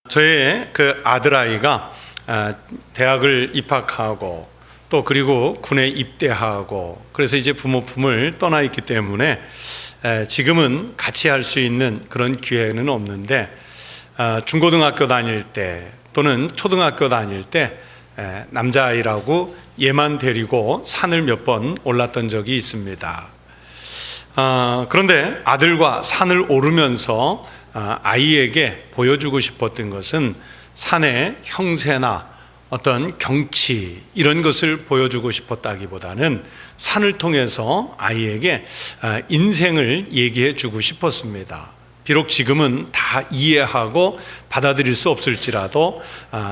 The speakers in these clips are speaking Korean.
저의 그 아들아이가 대학을 입학하고 또 그리고 군에 입대하고 그래서 이제 부모 품을 떠나 있기 때문에 지금은 같이 할 수 있는 그런 기회는 없는데 중고등학교 다닐 때 또는 초등학교 다닐 때 남자아이라고 얘만 데리고 산을 몇 번 올랐던 적이 있습니다. 그런데 아들과 산을 오르면서 아이에게 보여주고 싶었던 것은 산의 형세나 어떤 경치 이런 것을 보여주고 싶었다기보다는 산을 통해서 아이에게 인생을 얘기해 주고 싶었습니다. 비록 지금은 다 이해하고 받아들일 수 없을지라도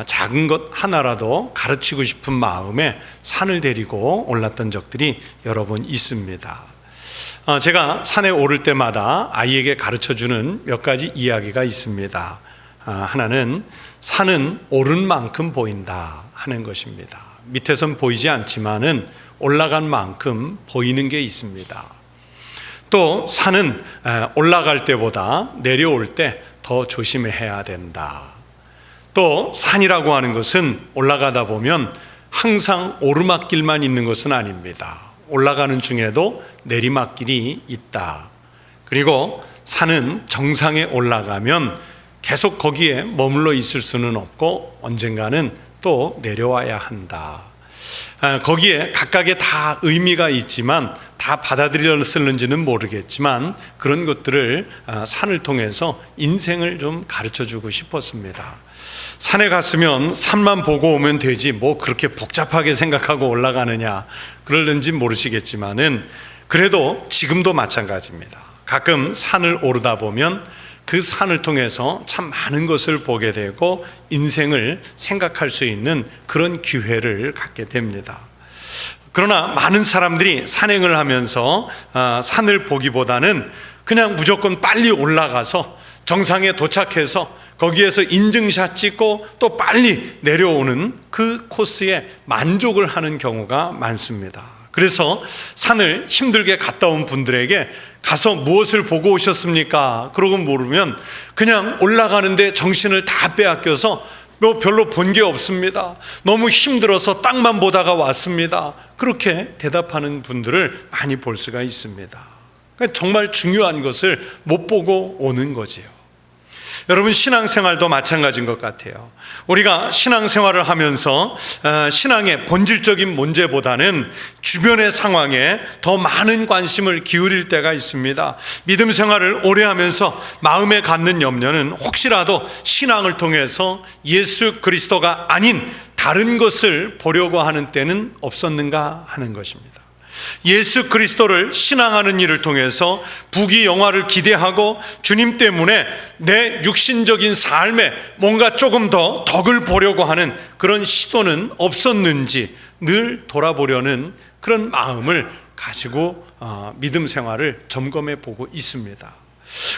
작은 것 하나라도 가르치고 싶은 마음에 산을 데리고 올랐던 적들이 여러 번 있습니다. 제가 산에 오를 때마다 아이에게 가르쳐주는 몇 가지 이야기가 있습니다. 하나는 산은 오른 만큼 보인다 하는 것입니다. 밑에선 보이지 않지만은 올라간 만큼 보이는 게 있습니다. 또 산은 올라갈 때보다 내려올 때 더 조심해야 된다. 또 산이라고 하는 것은 올라가다 보면 항상 오르막길만 있는 것은 아닙니다. 올라가는 중에도 내리막길이 있다. 그리고 산은 정상에 올라가면 계속 거기에 머물러 있을 수는 없고 언젠가는 또 내려와야 한다. 거기에 각각의 다 의미가 있지만 다 받아들였을는지는 모르겠지만 그런 것들을 산을 통해서 인생을 좀 가르쳐주고 싶었습니다. 산에 갔으면 산만 보고 오면 되지 뭐 그렇게 복잡하게 생각하고 올라가느냐 그러는지 모르시겠지만은 그래도 지금도 마찬가지입니다. 가끔 산을 오르다 보면 그 산을 통해서 참 많은 것을 보게 되고 인생을 생각할 수 있는 그런 기회를 갖게 됩니다. 그러나 많은 사람들이 산행을 하면서 산을 보기보다는 그냥 무조건 빨리 올라가서 정상에 도착해서 거기에서 인증샷 찍고 또 빨리 내려오는 그 코스에 만족을 하는 경우가 많습니다. 그래서 산을 힘들게 갔다 온 분들에게 가서 무엇을 보고 오셨습니까? 그러고 물으면 그냥 올라가는데 정신을 다 빼앗겨서 뭐 별로 본 게 없습니다. 너무 힘들어서 땅만 보다가 왔습니다. 그렇게 대답하는 분들을 많이 볼 수가 있습니다. 그러니까 정말 중요한 것을 못 보고 오는 거지요. 여러분 신앙생활도 마찬가지인 것 같아요. 우리가 신앙생활을 하면서 신앙의 본질적인 문제보다는 주변의 상황에 더 많은 관심을 기울일 때가 있습니다. 믿음 생활을 오래 하면서 마음에 갖는 염려는 혹시라도 신앙을 통해서 예수 그리스도가 아닌 다른 것을 보려고 하는 때는 없었는가 하는 것입니다. 예수 그리스도를 신앙하는 일을 통해서 부귀영화를 기대하고 주님 때문에 내 육신적인 삶에 뭔가 조금 더 덕을 보려고 하는 그런 시도는 없었는지 늘 돌아보려는 그런 마음을 가지고 믿음 생활을 점검해 보고 있습니다.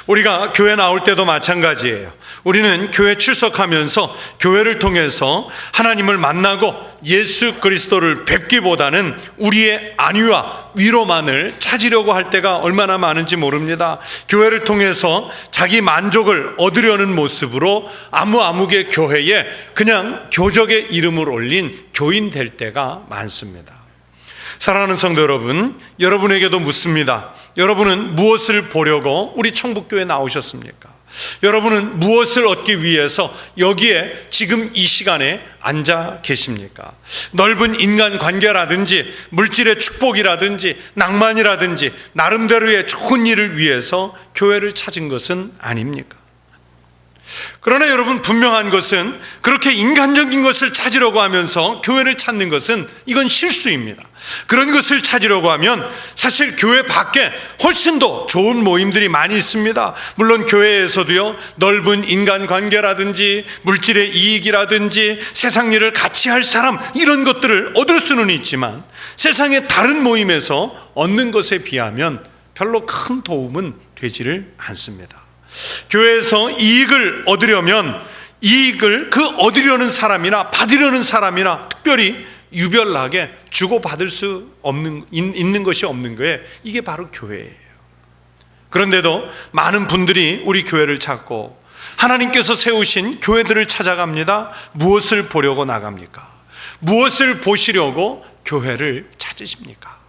우리가 교회 나올 때도 마찬가지예요. 우리는 교회 출석하면서 교회를 통해서 하나님을 만나고 예수 그리스도를 뵙기보다는 우리의 안위와 위로만을 찾으려고 할 때가 얼마나 많은지 모릅니다. 교회를 통해서 자기 만족을 얻으려는 모습으로 아무개 교회에 그냥 교적의 이름을 올린 교인 될 때가 많습니다. 사랑하는 성도 여러분, 여러분에게도 묻습니다. 여러분은 무엇을 보려고 우리 청북교회에 나오셨습니까? 여러분은 무엇을 얻기 위해서 여기에 지금 이 시간에 앉아 계십니까? 넓은 인간관계라든지 물질의 축복이라든지 낭만이라든지 나름대로의 좋은 일을 위해서 교회를 찾은 것은 아닙니까? 그러나 여러분 분명한 것은 그렇게 인간적인 것을 찾으려고 하면서 교회를 찾는 것은 이건 실수입니다. 그런 것을 찾으려고 하면 사실 교회 밖에 훨씬 더 좋은 모임들이 많이 있습니다. 물론 교회에서도요 넓은 인간관계라든지 물질의 이익이라든지 세상 일을 같이 할 사람 이런 것들을 얻을 수는 있지만 세상의 다른 모임에서 얻는 것에 비하면 별로 큰 도움은 되지를 않습니다. 교회에서 이익을 얻으려면 이익을 그 얻으려는 사람이나 받으려는 사람이나 특별히 유별나게 주고받을 수 있는 것이 없는 거예요. 이게 바로 교회예요. 그런데도 많은 분들이 우리 교회를 찾고 하나님께서 세우신 교회들을 찾아갑니다. 무엇을 보려고 나갑니까? 무엇을 보시려고 교회를 찾으십니까?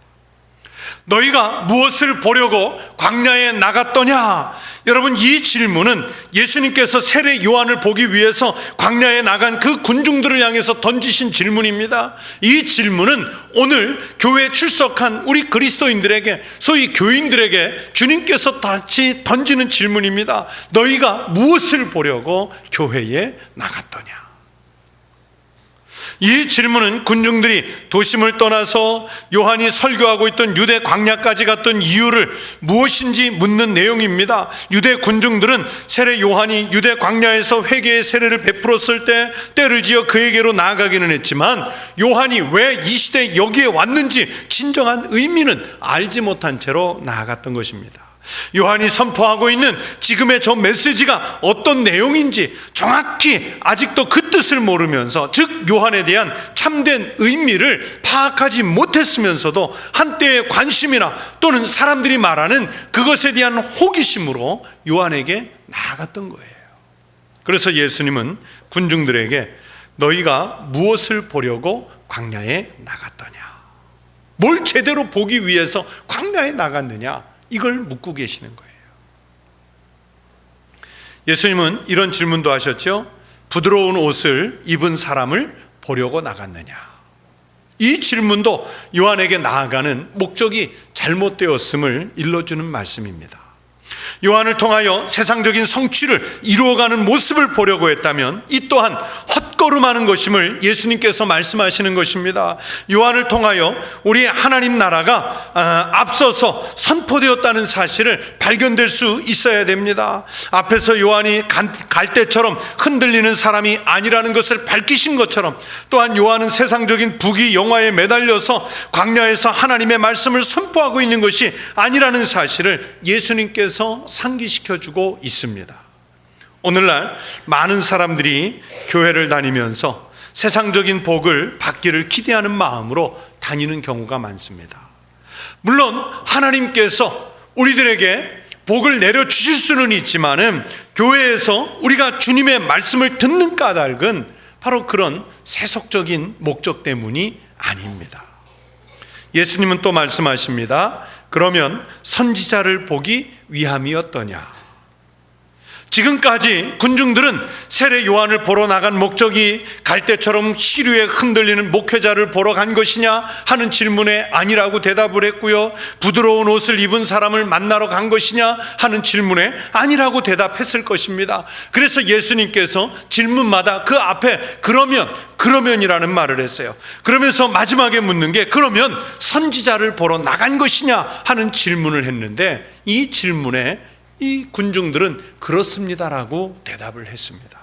너희가 무엇을 보려고 광야에 나갔더냐? 여러분, 이 질문은 예수님께서 세례 요한을 보기 위해서 광야에 나간 그 군중들을 향해서 던지신 질문입니다. 이 질문은 오늘 교회에 출석한 우리 그리스도인들에게, 소위 교인들에게 주님께서 다시 던지는 질문입니다. 너희가 무엇을 보려고 교회에 나갔더냐? 이 질문은 군중들이 도심을 떠나서 요한이 설교하고 있던 유대 광야까지 갔던 이유를 무엇인지 묻는 내용입니다. 유대 군중들은 세례 요한이 유대 광야에서 회개의 세례를 베풀었을 때 때를 지어 그에게로 나아가기는 했지만, 요한이 왜 이 시대에 여기에 왔는지 진정한 의미는 알지 못한 채로 나아갔던 것입니다. 요한이 선포하고 있는 지금의 저 메시지가 어떤 내용인지 정확히 아직도 그 뜻을 모르면서, 즉 요한에 대한 참된 의미를 파악하지 못했으면서도 한때의 관심이나 또는 사람들이 말하는 그것에 대한 호기심으로 요한에게 나아갔던 거예요. 그래서 예수님은 군중들에게 너희가 무엇을 보려고 광야에 나갔더냐, 뭘 제대로 보기 위해서 광야에 나갔느냐, 이걸 묻고 계시는 거예요. 예수님은 이런 질문도 하셨죠. 부드러운 옷을 입은 사람을 보려고 나갔느냐. 이 질문도 요한에게 나아가는 목적이 잘못되었음을 일러주는 말씀입니다. 요한을 통하여 세상적인 성취를 이루어가는 모습을 보려고 했다면 이 또한 헛걸음하는 것임을 예수님께서 말씀하시는 것입니다. 요한을 통하여 우리 하나님 나라가 앞서서 선포되었다는 사실을 발견될 수 있어야 됩니다. 앞에서 요한이 갈대처럼 흔들리는 사람이 아니라는 것을 밝히신 것처럼, 또한 요한은 세상적인 부귀 영화에 매달려서 광야에서 하나님의 말씀을 선포하고 있는 것이 아니라는 사실을 예수님께서 상기시켜주고 있습니다. 오늘날 많은 사람들이 교회를 다니면서 세상적인 복을 받기를 기대하는 마음으로 다니는 경우가 많습니다. 물론 하나님께서 우리들에게 복을 내려주실 수는 있지만은, 교회에서 우리가 주님의 말씀을 듣는 까닭은 바로 그런 세속적인 목적 때문이 아닙니다. 예수님은 또 말씀하십니다. 그러면 선지자를 보기 위함이었더냐. 지금까지 군중들은 세례 요한을 보러 나간 목적이 갈대처럼 시류에 흔들리는 목회자를 보러 간 것이냐 하는 질문에 아니라고 대답을 했고요, 부드러운 옷을 입은 사람을 만나러 간 것이냐 하는 질문에 아니라고 대답했을 것입니다. 그래서 예수님께서 질문마다 그 앞에 그러면이라는 말을 했어요. 그러면서 마지막에 묻는 게, 그러면 선지자를 보러 나간 것이냐 하는 질문을 했는데, 이 질문에 이 군중들은 그렇습니다라고 대답을 했습니다.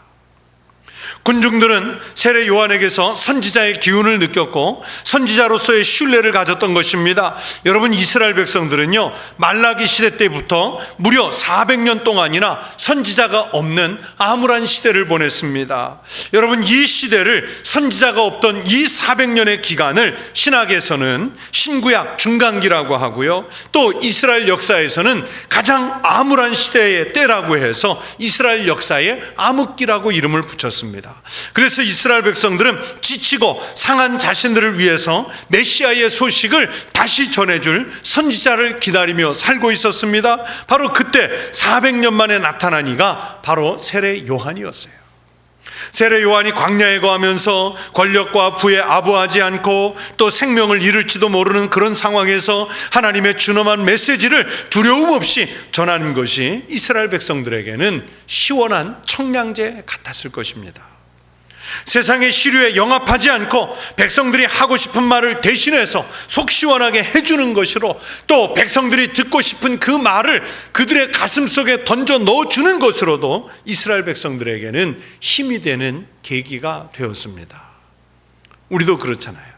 군중들은 세례 요한에게서 선지자의 기운을 느꼈고 선지자로서의 신뢰를 가졌던 것입니다. 여러분, 이스라엘 백성들은요, 말라기 시대 때부터 무려 400년 동안이나 선지자가 없는 암울한 시대를 보냈습니다. 여러분, 이 시대를, 선지자가 없던 이 400년의 기간을 신학에서는 신구약 중간기라고 하고요, 또 이스라엘 역사에서는 가장 암울한 시대의 때라고 해서 이스라엘 역사의 암흑기라고 이름을 붙였습니다. 그래서 이스라엘 백성들은 지치고 상한 자신들을 위해서 메시아의 소식을 다시 전해줄 선지자를 기다리며 살고 있었습니다. 바로 그때 400년 만에 나타난 이가 바로 세례 요한이었어요. 세례 요한이 광야에 거하면서 권력과 부에 아부하지 않고 또 생명을 잃을지도 모르는 그런 상황에서 하나님의 준엄한 메시지를 두려움 없이 전하는 것이 이스라엘 백성들에게는 시원한 청량제 같았을 것입니다. 세상의 시류에 영합하지 않고 백성들이 하고 싶은 말을 대신해서 속 시원하게 해주는 것으로, 또 백성들이 듣고 싶은 그 말을 그들의 가슴 속에 던져 넣어주는 것으로도 이스라엘 백성들에게는 힘이 되는 계기가 되었습니다. 우리도 그렇잖아요.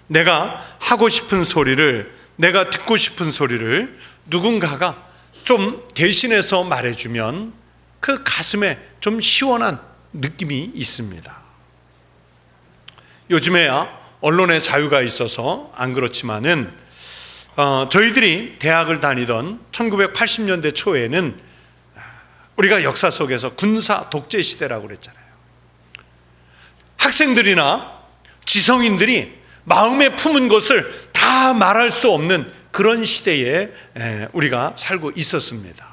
내가 하고 싶은 소리를, 내가 듣고 싶은 소리를 누군가가 좀 대신해서 말해주면 그 가슴에 좀 시원한 느낌이 있습니다. 요즘에야 언론의 자유가 있어서 안 그렇지만은 저희들이 대학을 다니던 1980년대 초에는 우리가 역사 속에서 군사 독재 시대라고 그랬잖아요. 학생들이나 지성인들이 마음에 품은 것을 다 말할 수 없는 그런 시대에 우리가 살고 있었습니다.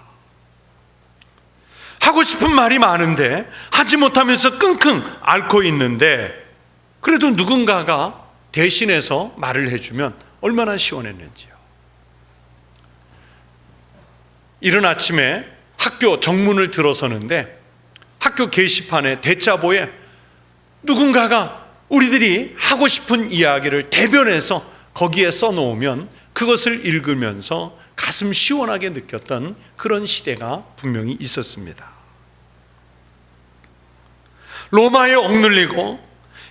하고 싶은 말이 많은데 하지 못하면서 끙끙 앓고 있는데, 그래도 누군가가 대신해서 말을 해주면 얼마나 시원했는지요. 이른 아침에 학교 정문을 들어서는데 학교 게시판에 대자보에 누군가가 우리들이 하고 싶은 이야기를 대변해서 거기에 써놓으면 그것을 읽으면서 가슴 시원하게 느꼈던 그런 시대가 분명히 있었습니다. 로마에 억눌리고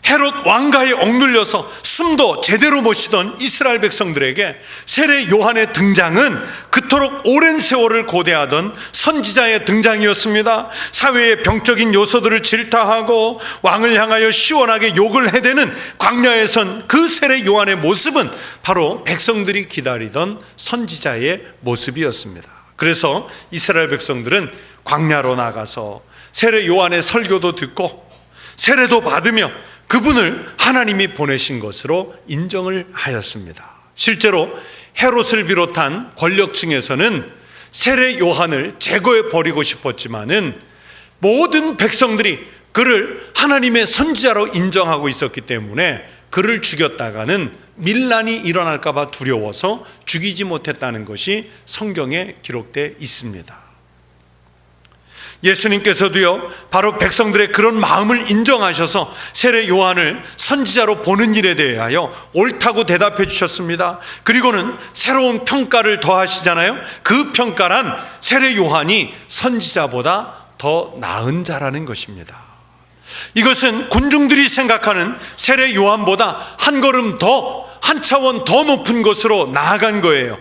헤롯 왕가에 억눌려서 숨도 제대로 못 쉬던 이스라엘 백성들에게 세례 요한의 등장은 그토록 오랜 세월을 고대하던 선지자의 등장이었습니다. 사회의 병적인 요소들을 질타하고 왕을 향하여 시원하게 욕을 해대는 광야에선 그 세례 요한의 모습은 바로 백성들이 기다리던 선지자의 모습이었습니다. 그래서 이스라엘 백성들은 광야로 나가서 세례 요한의 설교도 듣고 세례도 받으며 그분을 하나님이 보내신 것으로 인정을 하였습니다. 실제로 헤롯을 비롯한 권력층에서는 세례 요한을 제거해 버리고 싶었지만은 모든 백성들이 그를 하나님의 선지자로 인정하고 있었기 때문에 그를 죽였다가는 밀란이 일어날까 봐 두려워서 죽이지 못했다는 것이 성경에 기록되어 있습니다. 예수님께서도요, 바로 백성들의 그런 마음을 인정하셔서 세례 요한을 선지자로 보는 일에 대하여 옳다고 대답해 주셨습니다. 그리고는 새로운 평가를 더하시잖아요. 그 평가란 세례 요한이 선지자보다 더 나은 자라는 것입니다. 이것은 군중들이 생각하는 세례 요한보다 한 걸음 더, 한 차원 더 높은 곳으로 나아간 거예요.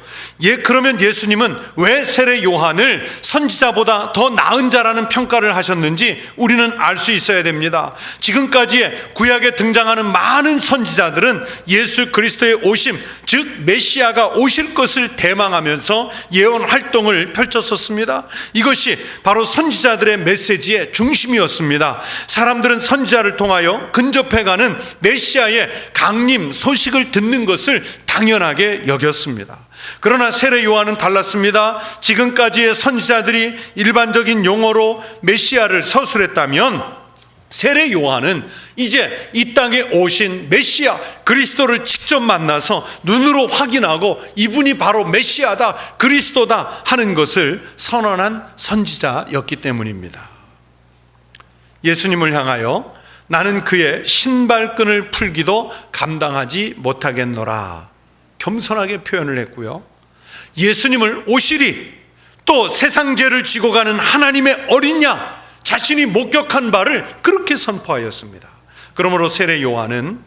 그러면 예수님은 왜 세례 요한을 선지자보다 더 나은 자라는 평가를 하셨는지 우리는 알 수 있어야 됩니다. 지금까지의 구약에 등장하는 많은 선지자들은 예수 그리스도의 오심, 즉 메시아가 오실 것을 대망하면서 예언 활동을 펼쳤었습니다. 이것이 바로 선지자들의 메시지의 중심이었습니다. 사람들은 선지자를 통하여 근접해가는 메시아의 강림 소식을 듣는 것을 당연하게 여겼습니다. 그러나 세례 요한은 달랐습니다. 지금까지의 선지자들이 일반적인 용어로 메시아를 서술했다면 세례 요한은 이제 이 땅에 오신 메시아 그리스도를 직접 만나서 눈으로 확인하고 이분이 바로 메시아다, 그리스도다 하는 것을 선언한 선지자였기 때문입니다. 예수님을 향하여 나는 그의 신발끈을 풀기도 감당하지 못하겠노라 겸손하게 표현을 했고요, 예수님을 오시리, 또 세상 죄를 지고 가는 하나님의 어린 양, 자신이 목격한 바를 그렇게 선포하였습니다. 그러므로 세례 요한은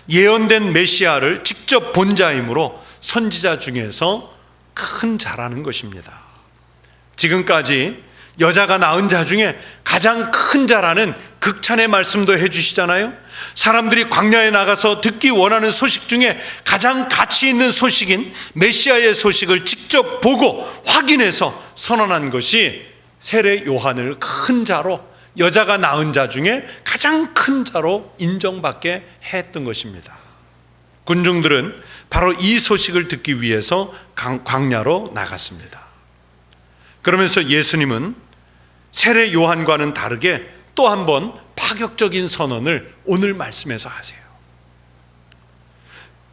예언된 메시아를 직접 본 자이므로 선지자 중에서 큰 자라는 것입니다. 지금까지 여자가 낳은 자 중에 가장 큰 자라는 극찬의 말씀도 해주시잖아요. 사람들이 광야에 나가서 듣기 원하는 소식 중에 가장 가치 있는 소식인 메시아의 소식을 직접 보고 확인해서 선언한 것이 세례 요한을 큰 자로, 여자가 낳은 자 중에 가장 큰 자로 인정받게 했던 것입니다. 군중들은 바로 이 소식을 듣기 위해서 광야로 나갔습니다. 그러면서 예수님은 세례 요한과는 다르게 또 한 번 파격적인 선언을 오늘 말씀에서 하세요.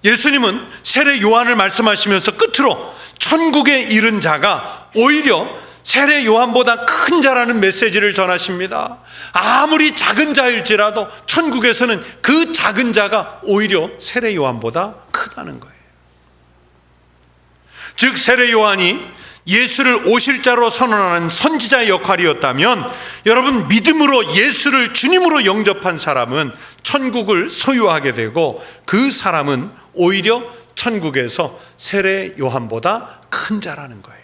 예수님은 세례 요한을 말씀하시면서 끝으로 천국에 이른 자가 오히려 세례 요한보다 큰 자라는 메시지를 전하십니다. 아무리 작은 자일지라도 천국에서는 그 작은 자가 오히려 세례 요한보다 크다는 거예요. 즉 세례 요한이 예수를 오실 자로 선언하는 선지자의 역할이었다면, 여러분, 믿음으로 예수를 주님으로 영접한 사람은 천국을 소유하게 되고 그 사람은 오히려 천국에서 세례 요한보다 큰 자라는 거예요.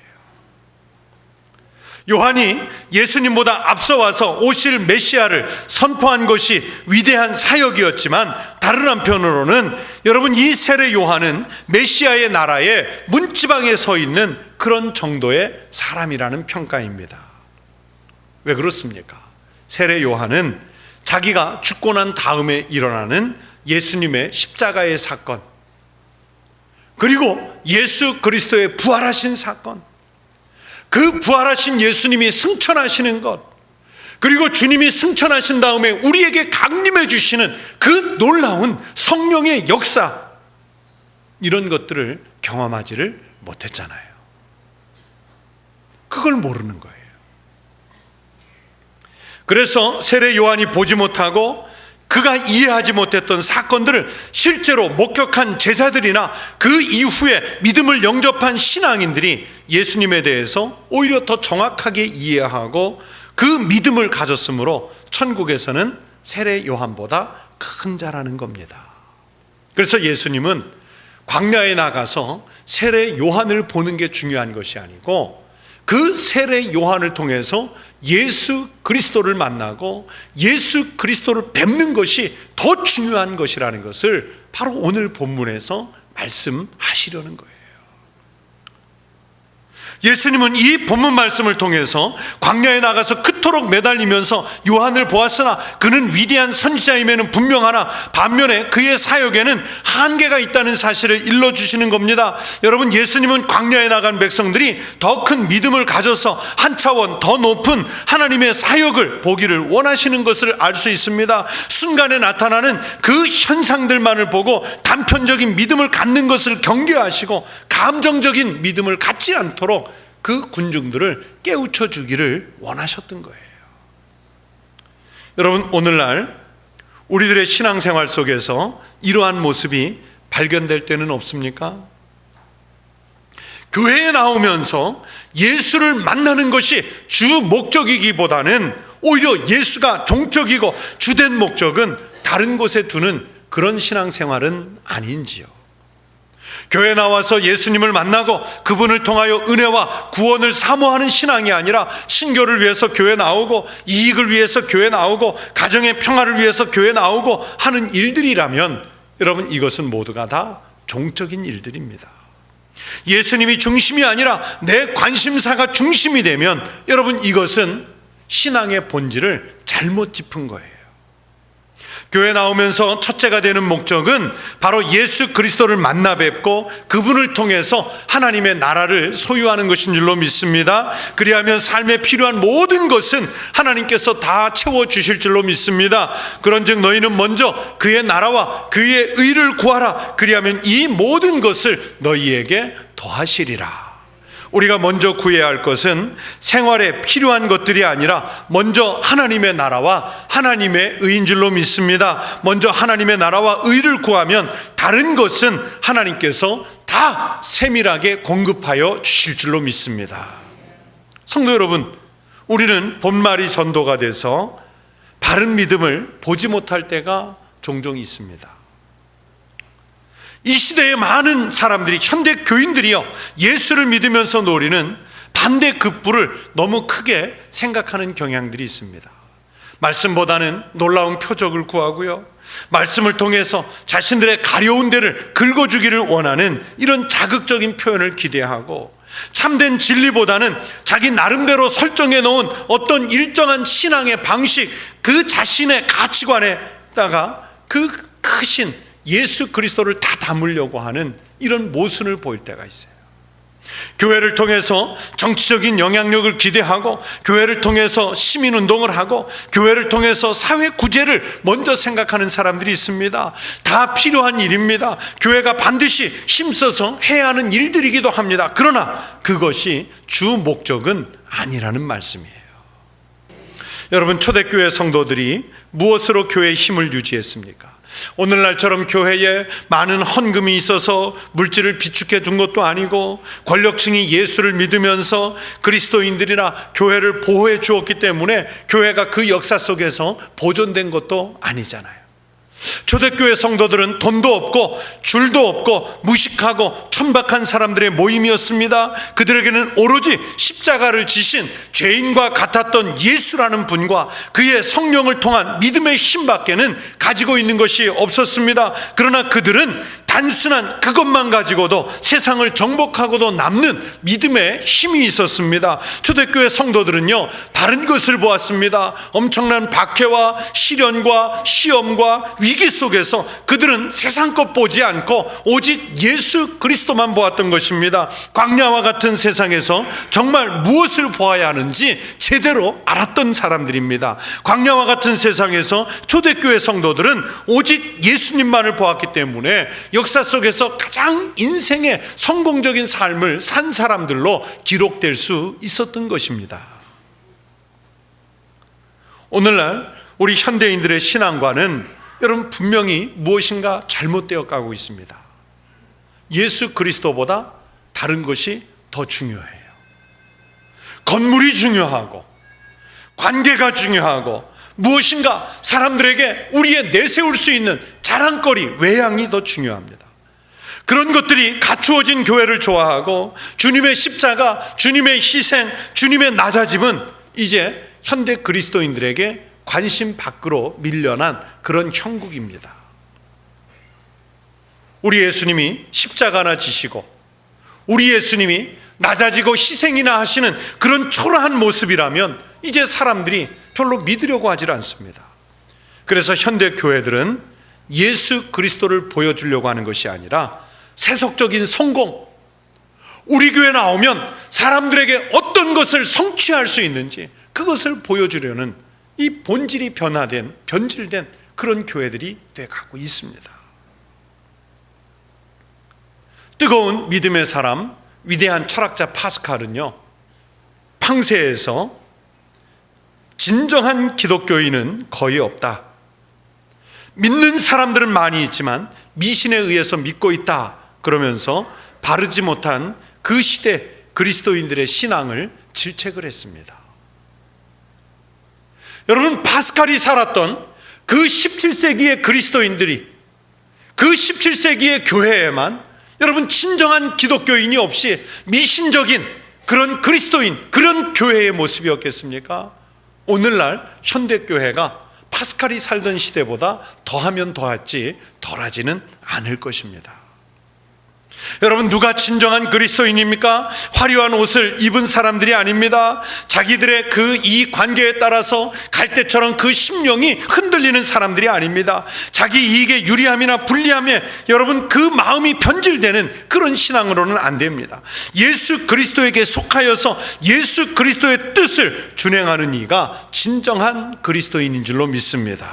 요한이 예수님보다 앞서 와서 오실 메시아를 선포한 것이 위대한 사역이었지만, 다른 한편으로는 여러분, 이 세례 요한은 메시아의 나라의 문지방에 서 있는 그런 정도의 사람이라는 평가입니다. 왜 그렇습니까? 세례 요한은 자기가 죽고 난 다음에 일어나는 예수님의 십자가의 사건, 그리고 예수 그리스도의 부활하신 사건, 그 부활하신 예수님이 승천하시는 것, 그리고 주님이 승천하신 다음에 우리에게 강림해 주시는 그 놀라운 성령의 역사, 이런 것들을 경험하지를 못했잖아요. 그걸 모르는 거예요. 그래서 세례 요한이 보지 못하고 그가 이해하지 못했던 사건들을 실제로 목격한 제자들이나 그 이후에 믿음을 영접한 신앙인들이 예수님에 대해서 오히려 더 정확하게 이해하고 그 믿음을 가졌으므로 천국에서는 세례 요한보다 큰 자라는 겁니다. 그래서 예수님은 광야에 나가서 세례 요한을 보는 게 중요한 것이 아니고 그 세례 요한을 통해서 예수 그리스도를 만나고 예수 그리스도를 뵙는 것이 더 중요한 것이라는 것을 바로 오늘 본문에서 말씀하시려는 거예요. 예수님은 이 본문 말씀을 통해서 광야에 나가서 그토록 매달리면서 요한을 보았으나 그는 위대한 선지자임에는 분명하나 반면에 그의 사역에는 한계가 있다는 사실을 일러주시는 겁니다. 여러분, 예수님은 광야에 나간 백성들이 더 큰 믿음을 가져서 한 차원 더 높은 하나님의 사역을 보기를 원하시는 것을 알 수 있습니다. 순간에 나타나는 그 현상들만을 보고 단편적인 믿음을 갖는 것을 경계하시고 감정적인 믿음을 갖지 않도록 그 군중들을 깨우쳐 주기를 원하셨던 거예요. 여러분, 오늘날 우리들의 신앙생활 속에서 이러한 모습이 발견될 때는 없습니까? 교회에 나오면서 예수를 만나는 것이 주 목적이기보다는 오히려 예수가 종적이고 주된 목적은 다른 곳에 두는 그런 신앙생활은 아닌지요. 교회 나와서 예수님을 만나고 그분을 통하여 은혜와 구원을 사모하는 신앙이 아니라 친교를 위해서 교회 나오고 이익을 위해서 교회 나오고 가정의 평화를 위해서 교회 나오고 하는 일들이라면 여러분, 이것은 모두가 다 종적인 일들입니다. 예수님이 중심이 아니라 내 관심사가 중심이 되면 여러분, 이것은 신앙의 본질을 잘못 짚은 거예요. 교회 나오면서 첫째가 되는 목적은 바로 예수 그리스도를 만나 뵙고 그분을 통해서 하나님의 나라를 소유하는 것인 줄로 믿습니다. 그리하면 삶에 필요한 모든 것은 하나님께서 다 채워주실 줄로 믿습니다. 그런즉 너희는 먼저 그의 나라와 그의 의를 구하라. 그리하면 이 모든 것을 너희에게 더하시리라. 우리가 먼저 구해야 할 것은 생활에 필요한 것들이 아니라 먼저 하나님의 나라와 하나님의 의인 줄로 믿습니다. 먼저 하나님의 나라와 의를 구하면 다른 것은 하나님께서 다 세밀하게 공급하여 주실 줄로 믿습니다. 성도 여러분, 우리는 본말이 전도가 돼서 바른 믿음을 보지 못할 때가 종종 있습니다. 이 시대의 많은 사람들이, 현대 교인들이요, 예수를 믿으면서 노리는 반대급부를 너무 크게 생각하는 경향들이 있습니다. 말씀보다는 놀라운 표적을 구하고요, 말씀을 통해서 자신들의 가려운 데를 긁어주기를 원하는 이런 자극적인 표현을 기대하고, 참된 진리보다는 자기 나름대로 설정해 놓은 어떤 일정한 신앙의 방식, 그 자신의 가치관에다가 그 크신 예수 그리스도를 다 담으려고 하는 이런 모순을 보일 때가 있어요. 교회를 통해서 정치적인 영향력을 기대하고, 교회를 통해서 시민운동을 하고, 교회를 통해서 사회 구제를 먼저 생각하는 사람들이 있습니다. 다 필요한 일입니다. 교회가 반드시 힘써서 해야 하는 일들이기도 합니다. 그러나 그것이 주 목적은 아니라는 말씀이에요. 여러분, 초대교회 성도들이 무엇으로 교회의 힘을 유지했습니까? 오늘날처럼 교회에 많은 헌금이 있어서 물질을 비축해 둔 것도 아니고, 권력층이 예수를 믿으면서 그리스도인들이나 교회를 보호해 주었기 때문에 교회가 그 역사 속에서 보존된 것도 아니잖아요. 초대교회 성도들은 돈도 없고 줄도 없고 무식하고 천박한 사람들의 모임이었습니다. 그들에게는 오로지 십자가를 지신 죄인과 같았던 예수라는 분과 그의 성령을 통한 믿음의 힘밖에는 가지고 있는 것이 없었습니다. 그러나 그들은 단순한 그것만 가지고도 세상을 정복하고도 남는 믿음의 힘이 있었습니다. 초대교회 성도들은요, 다른 것을 보았습니다. 엄청난 박해와 시련과 시험과 위기 속에서 그들은 세상 것 보지 않고 오직 예수 그리스도만 보았던 것입니다. 광야와 같은 세상에서 정말 무엇을 보아야 하는지 제대로 알았던 사람들입니다. 광야와 같은 세상에서 초대교회 성도들은 오직 예수님만을 보았기 때문에 역사 속에서 가장 인생의 성공적인 삶을 산 사람들로 기록될 수 있었던 것입니다. 오늘날 우리 현대인들의 신앙관은 여러분 분명히 무엇인가 잘못되어 가고 있습니다. 예수 그리스도보다 다른 것이 더 중요해요. 건물이 중요하고 관계가 중요하고 무엇인가 사람들에게 우리의 내세울 수 있는 자랑거리, 외양이 더 중요합니다. 그런 것들이 갖추어진 교회를 좋아하고 주님의 십자가, 주님의 희생, 주님의 낮아짐은 이제 현대 그리스도인들에게 관심 밖으로 밀려난 그런 형국입니다. 우리 예수님이 십자가나 지시고 우리 예수님이 낮아지고 희생이나 하시는 그런 초라한 모습이라면 이제 사람들이 별로 믿으려고 하질 않습니다. 그래서 현대 교회들은 예수 그리스도를 보여주려고 하는 것이 아니라 세속적인 성공, 우리 교회 나오면 사람들에게 어떤 것을 성취할 수 있는지 그것을 보여주려는 이 본질이 변화된, 변질된 그런 교회들이 돼가고 있습니다. 뜨거운 믿음의 사람, 위대한 철학자 파스칼은요, 팡세에서 진정한 기독교인은 거의 없다. 믿는 사람들은 많이 있지만 미신에 의해서 믿고 있다. 그러면서 바르지 못한 그 시대 그리스도인들의 신앙을 질책을 했습니다. 여러분, 파스칼이 살았던 그 17세기의 그리스도인들이, 그 17세기의 교회에만 여러분 진정한 기독교인이 없이 미신적인 그런 그리스도인, 그런 교회의 모습이었겠습니까? 오늘날 현대교회가 파스칼이 살던 시대보다 더하면 더하지 덜하지는 않을 것입니다. 여러분, 누가 진정한 그리스도인입니까? 화려한 옷을 입은 사람들이 아닙니다. 자기들의 그 이 관계에 따라서 갈대처럼 그 심령이 흔들리는 사람들이 아닙니다. 자기 이익에 유리함이나 불리함에 여러분 그 마음이 변질되는 그런 신앙으로는 안 됩니다. 예수 그리스도에게 속하여서 예수 그리스도의 뜻을 준행하는 이가 진정한 그리스도인인 줄로 믿습니다.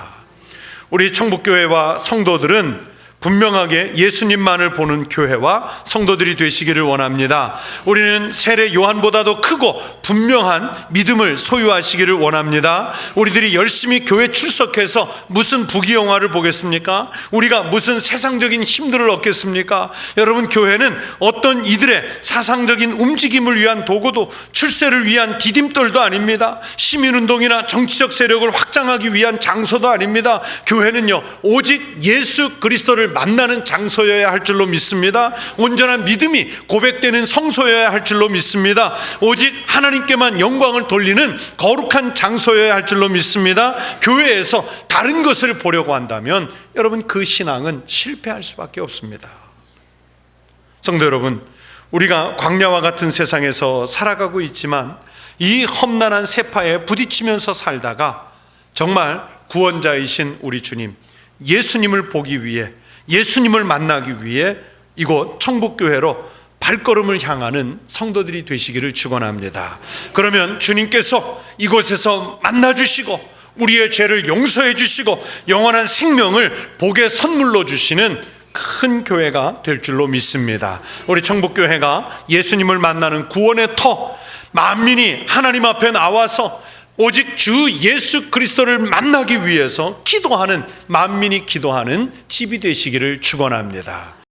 우리 청북교회와 성도들은 분명하게 예수님만을 보는 교회와 성도들이 되시기를 원합니다. 우리는 세례 요한보다도 크고 분명한 믿음을 소유하시기를 원합니다. 우리들이 열심히 교회 출석해서 무슨 부귀영화를 보겠습니까? 우리가 무슨 세상적인 힘들을 얻겠습니까? 여러분, 교회는 어떤 이들의 사상적인 움직임을 위한 도구도, 출세를 위한 디딤돌도 아닙니다. 시민운동이나 정치적 세력을 확장하기 위한 장소도 아닙니다. 교회는요, 오직 예수 그리스도를 만나는 장소여야 할 줄로 믿습니다. 온전한 믿음이 고백되는 성소여야 할 줄로 믿습니다. 오직 하나님께만 영광을 돌리는 거룩한 장소여야 할 줄로 믿습니다. 교회에서 다른 것을 보려고 한다면 여러분 그 신앙은 실패할 수밖에 없습니다. 성도 여러분, 우리가 광야와 같은 세상에서 살아가고 있지만 이 험난한 세파에 부딪히면서 살다가 정말 구원자이신 우리 주님, 예수님을 보기 위해, 예수님을 만나기 위해 이곳 청북교회로 발걸음을 향하는 성도들이 되시기를 축원합니다. 그러면 주님께서 이곳에서 만나주시고 우리의 죄를 용서해 주시고 영원한 생명을 복의 선물로 주시는 큰 교회가 될 줄로 믿습니다. 우리 청북교회가 예수님을 만나는 구원의 터, 만민이 하나님 앞에 나와서 오직 주 예수 그리스도를 만나기 위해서 기도하는, 만민이 기도하는 집이 되시기를 축원합니다.